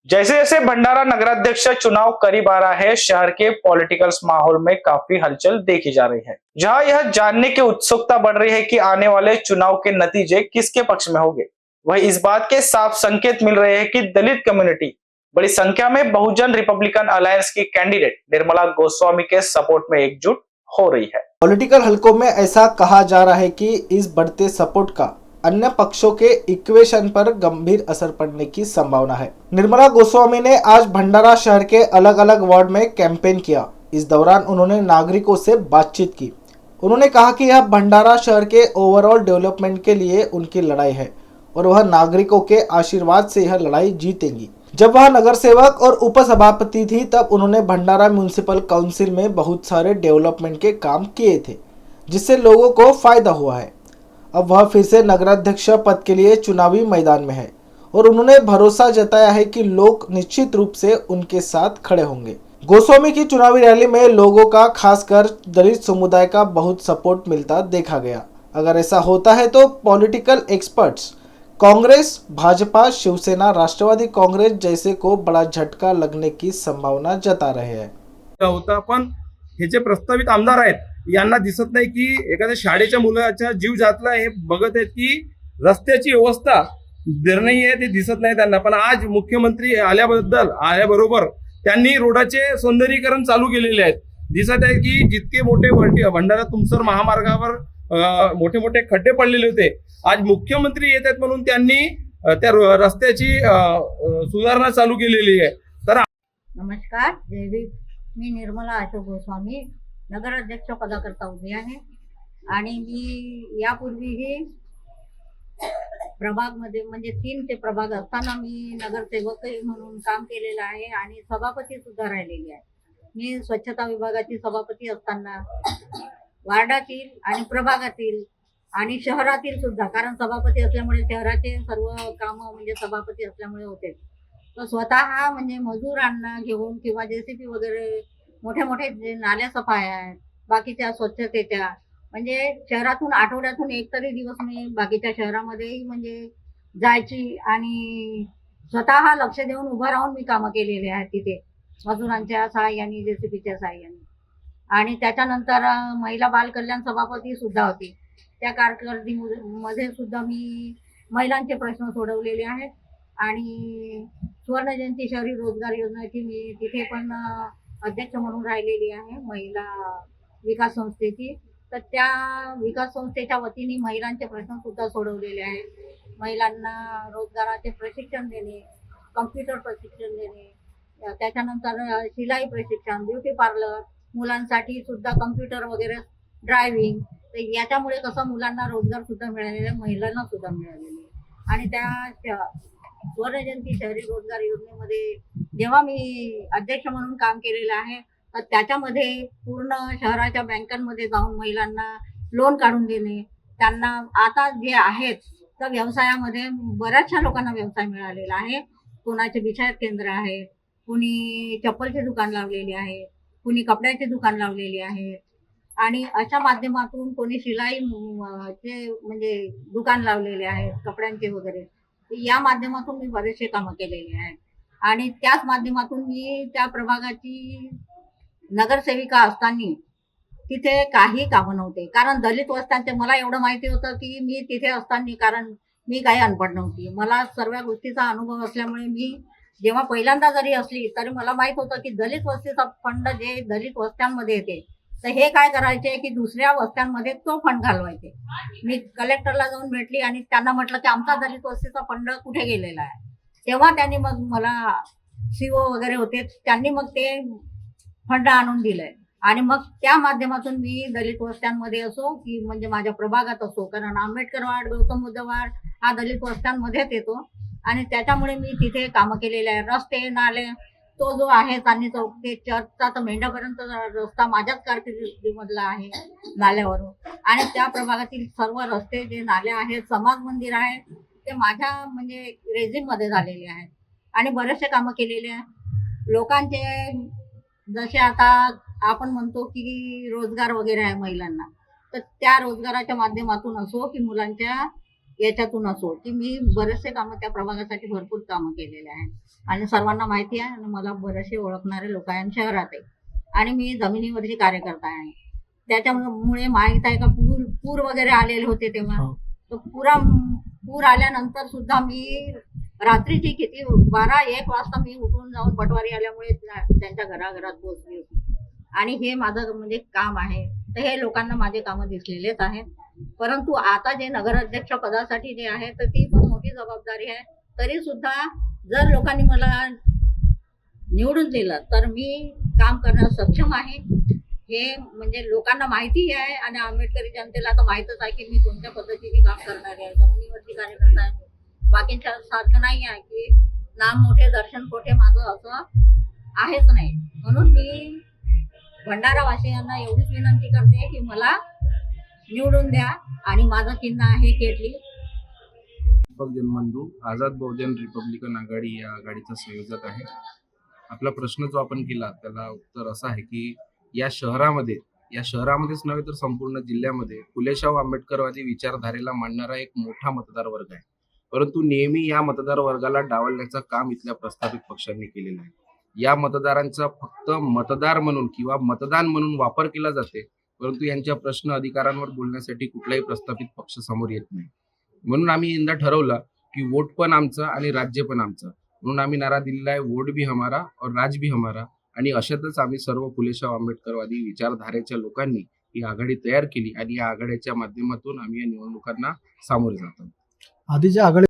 जैसे जैसे भंडारा नगराध्यक्ष चुनाव करीब आ रहा है, शहर के पॉलिटिकल माहौल में काफी हलचल देखी जा रही है, जहां यह जानने की उत्सुकता बढ़ रही है कि आने वाले चुनाव के नतीजे किसके पक्ष में होंगे। वही इस बात के साफ संकेत मिल रहे हैं कि दलित कम्युनिटी बड़ी संख्या में बहुजन रिपब्लिकन अलायंस की कैंडिडेट निर्मला गोस्वामी के सपोर्ट में एकजुट हो रही है। पॉलिटिकल हलकों में ऐसा कहा जा रहा है कि इस बढ़ते सपोर्ट का अन्य पक्षों के इक्वेशन पर गंभीर असर पड़ने की संभावना है। निर्मला गोस्वामी ने आज भंडारा शहर के अलग अलग वार्ड में कैंपेन किया। इस दौरान उन्होंने नागरिकों से बातचीत की। उन्होंने कहा कि यह भंडारा शहर के ओवरऑल डेवलपमेंट के लिए उनकी लड़ाई है और वह नागरिकों के आशीर्वाद से यह लड़ाई जीतेंगी। जब वह नगर सेवक और उपसभापति थी तब उन्होंने भंडारा म्यूनिसिपल काउंसिल में बहुत सारे डेवलपमेंट के काम किए थे, जिससे लोगों को फायदा हुआ है। अब वह फिर से नगराध्यक्ष पद के लिए चुनावी मैदान में है और उन्होंने भरोसा जताया है कि लोग निश्चित रूप से उनके साथ खड़े होंगे। गोस्वामी की चुनावी रैली में लोगों का, खासकर दलित समुदाय का बहुत सपोर्ट मिलता देखा गया। अगर ऐसा होता है तो पॉलिटिकल एक्सपर्ट्स कांग्रेस, भाजपा, शिवसेना, राष्ट्रवादी काँग्रेस जैसे को बड़ा झटका लगने की संभावना जता रहे हैं। होता पण हे जे प्रस्तावित आमदार आहेत यांना दिसत नाही की एखाद्या शाळेच्या मुलाचा जीव जातला हे बघत आहेत की रस्त्याची व्यवस्था नाही आहे ते दिसत नाही त्यांना। पण आज मुख्यमंत्री आल्याबरोबर त्यांनी रोडाचे सौंदर्यीकरण चालू केलेले आहेत। दिसत आहे की जितके मोठे भंडारा तुमसर महामार्गावर मोठे मोठे खड्डे पडलेले होते, आज मुख्यमंत्री येत आहेत म्हणून त्यांनी त्या रस्त्याची सुधारणा चालू केलेली आहे। तर नमस्कार, जय भीम। मी निर्मला अशोक गोस्वामी नगराध्यक्ष पदाकरता उभी आहे आणि मी यापूर्वीही प्रभागमध्ये म्हणजे 3 ते प्रभाग असताना मी नगरसेवक म्हणून काम केलेलं आहे आणि सभापती सुद्धा राहिलेली आहे। मी स्वच्छता विभागाची सभापती असताना वार्डातील आणि प्रभागातील आणि शहरातील सुद्धा, कारण सभापती असल्यामुळे शहराचे सर्व कामं म्हणजे सभापती असल्यामुळे होते। तर स्वतः म्हणजे मजुरांना घेऊन किंवा जेसीबी वगैरे मोठे मोठे जे नाल्या सफाया आहेत, बाकीच्या स्वच्छतेच्या, म्हणजे शहरातून आठवड्यातून एक तरी दिवस मी बाकीच्या शहरामध्येही म्हणजे जायची आणि स्वतः लक्ष देऊन उभं राहून मी कामं केलेली आहेत तिथे मजुरांच्या सहाय्याने, जेसीबीच्या सहाय्याने। आणि त्याच्यानंतर महिला बाल कल्याण सभापती सुद्धा होती। त्या कारकिर्दीमध्ये सुद्धा मी महिलांचे प्रश्न सोडवलेले आहेत आणि सुवर्ण जयंती शहरी रोजगार योजनेची मी तिथे पण अध्यक्ष म्हणून राहिलेली आहे महिला विकास संस्थेची। तर त्या विकास संस्थेच्या वतीने महिलांचे प्रश्न सुद्धा सोडवलेले आहेत। महिलांना रोजगाराचे प्रशिक्षण देणे, कम्प्युटर प्रशिक्षण देणे, त्याच्यानंतर शिलाई प्रशिक्षण, ब्युटी पार्लर, मुलांसाठी सुद्धा कम्प्युटर वगैरे, ड्रायव्हिंग। तर याच्यामुळे कसं मुलांना रोजगार सुद्धा मिळालेला आहे, महिलांना सुद्धा मिळालेले आहे। आणि त्या स्वरजयंती शहरी रोजगार योजनेमध्ये जेव्हा मी अध्यक्ष म्हणून काम केलेलं आहे तर त्याच्यामध्ये पूर्ण शहराच्या बँकांमध्ये जाऊन महिलांना लोन काढून देणे, त्यांना आता जे आहेत तर व्यवसायामध्ये बऱ्याचशा लोकांना व्यवसाय मिळालेला आहे। कोणाचे बिछायत केंद्र आहे, कुणी चप्पलचे दुकान लावलेले आहे, कुणी कपड्याचे दुकान लावलेले आहे आणि अशा माध्यमातून कोणी शिलाई चे म्हणजे दुकान लावलेले आहेत कपड्यांचे वगैरे। या माध्यमातून मी बरेचसे कामं केलेले आहेत आणि त्याच माध्यमातून मी त्या प्रभागाची नगरसेविका असताना तिथे काही कामं नव्हते, कारण दलित वस्त्यांचे मला एवढं माहिती होतं की मी तिथे असताना, कारण मी काही अनपढ नव्हती, मला सर्व गोष्टीचा अनुभव असल्यामुळे मी जेव्हा पहिल्यांदा जरी असली तरी मला माहित होतं की दलित वस्तीचा फंड जे दलित वस्त्यांमध्ये येते तर हे काय करायचे की दुसऱ्या वस्त्यांमध्ये तो फंड घालवायचे। मी कलेक्टरला जाऊन भेटली आणि त्यांना म्हटलं की आमचा दलित वस्तीचा फंड कुठे गेलेला आहे। तेव्हा त्यांनी मग मला सीओ वगैरे होते, त्यांनी मग ते फंड आणून दिलंय आणि मग त्या माध्यमातून मी दलित वस्त्यांमध्ये असो की म्हणजे माझ्या प्रभागात असो, कारण आंबेडकर वार्ड, गौतम बुद्ध वार्ड हा दलित वस्त्यांमध्येच येतो आणि त्याच्यामुळे मी तिथे कामं केलेले आहे। रस्ते, नाले, तो जो आहे चांदणी चौक ते चर्चचा तर मेंढापर्यंत रस्ता माझ्याच कारकिर्दीमधला आहे नाल्यावरून। आणि त्या प्रभागातील सर्व रस्ते जे नाले आहेत, समाज मंदिर आहे, ते माझ्या म्हणजे रेझिममध्ये झालेले आहेत आणि बरेचसे कामं केलेले आहे। लोकांचे जसे आता आपण म्हणतो की रोजगार वगैरे आहे महिलांना, तर त्या रोजगाराच्या माध्यमातून असो की मुलांच्या याच्यातून असो की मी बरेचसे कामं त्या प्रभागासाठी भरपूर कामं केलेले आहेत आणि सर्वांना माहिती आहे आणि मला बरेचसे ओळखणारे लोक आहेत शहरात आहे आणि मी जमिनीवरची कार्यकर्ता आहे. त्याच्यामुळे माहीत आहे का पूर वगैरे आलेले होते तेव्हा, तर पूर आल्यानंतर सुद्धा मी रात्रीची किती 12-1 वाजता मी उठून जाऊन पटवारी आल्यामुळे त्यांच्या घराघरात पोहोचली होती आणि हे माझं म्हणजे काम आहे. तर हे लोकांना माझे कामं दिसलेलेच आहेत. परंतु आता जे नगराध्यक्ष पदासाठी जे आहे तर ती पण मोठी जबाबदारी आहे. तरी सुद्धा जर लोकांनी मला निवडून दिलं तर मी काम करण्यास सक्षम आहे. हे म्हणजे लोकांना माहिती आहे आणि आंबेडकरी जनतेला तर माहीतच आहे की मी कोणत्या पद्धतीने काम करणारी आहे. जमिनीवरती कार्यकर्ता आहे. बाकीच्या सारखं नाही आहे की नाम मोठे दर्शन कोठे, माझं असं आहेच नाही. म्हणून मी भंडारावासियांना एवढीच विनंती करते की मला निवडून द्या आणि माझं चिन्ह आहे केटली. दीपक जनबंधू आझाद बहुजन रिपब्लिकन आघाडी या आघाडीचा संयोजक आहे. आपला प्रश्न जो आपण केला त्याला उत्तर असं आहे की या शहरामध्येच नव्हे तर संपूर्ण जिल्ह्यामध्ये फुलेशाहू आंबेडकरवादी विचारधारेला मांडणारा एक मोठा मतदार वर्ग आहे. परंतु नेहमी या मतदार वर्गाला डावलण्याचं काम इथल्या प्रस्थापित पक्षांनी केलेलं आहे. या मतदारांचा फक्त मतदार म्हणून किंवा मतदान म्हणून वापर केला जाते, परंतु यांच्या प्रश्न अधिकारांवर बोलण्यासाठी कुठलाही प्रस्थापित पक्ष समोर येत नाही. म्हणून आम्ही यंदा ठरवलं की वोट पण आमचा आणि राज्य पण आमचं. म्हणून आम्ही नारा दिलेला आहे, वोट भी हमारा और राज भी हमारा. आणि अशातच आम्ही सर्व फुलेशाहू आंबेडकरवादी विचारधारेच्या लोकांनी ही आघाडी तयार केली आणि या आघाडीच्या माध्यमातून आम्ही या निवडणुकांना सामोरे जातो. आधीच्या आघाडी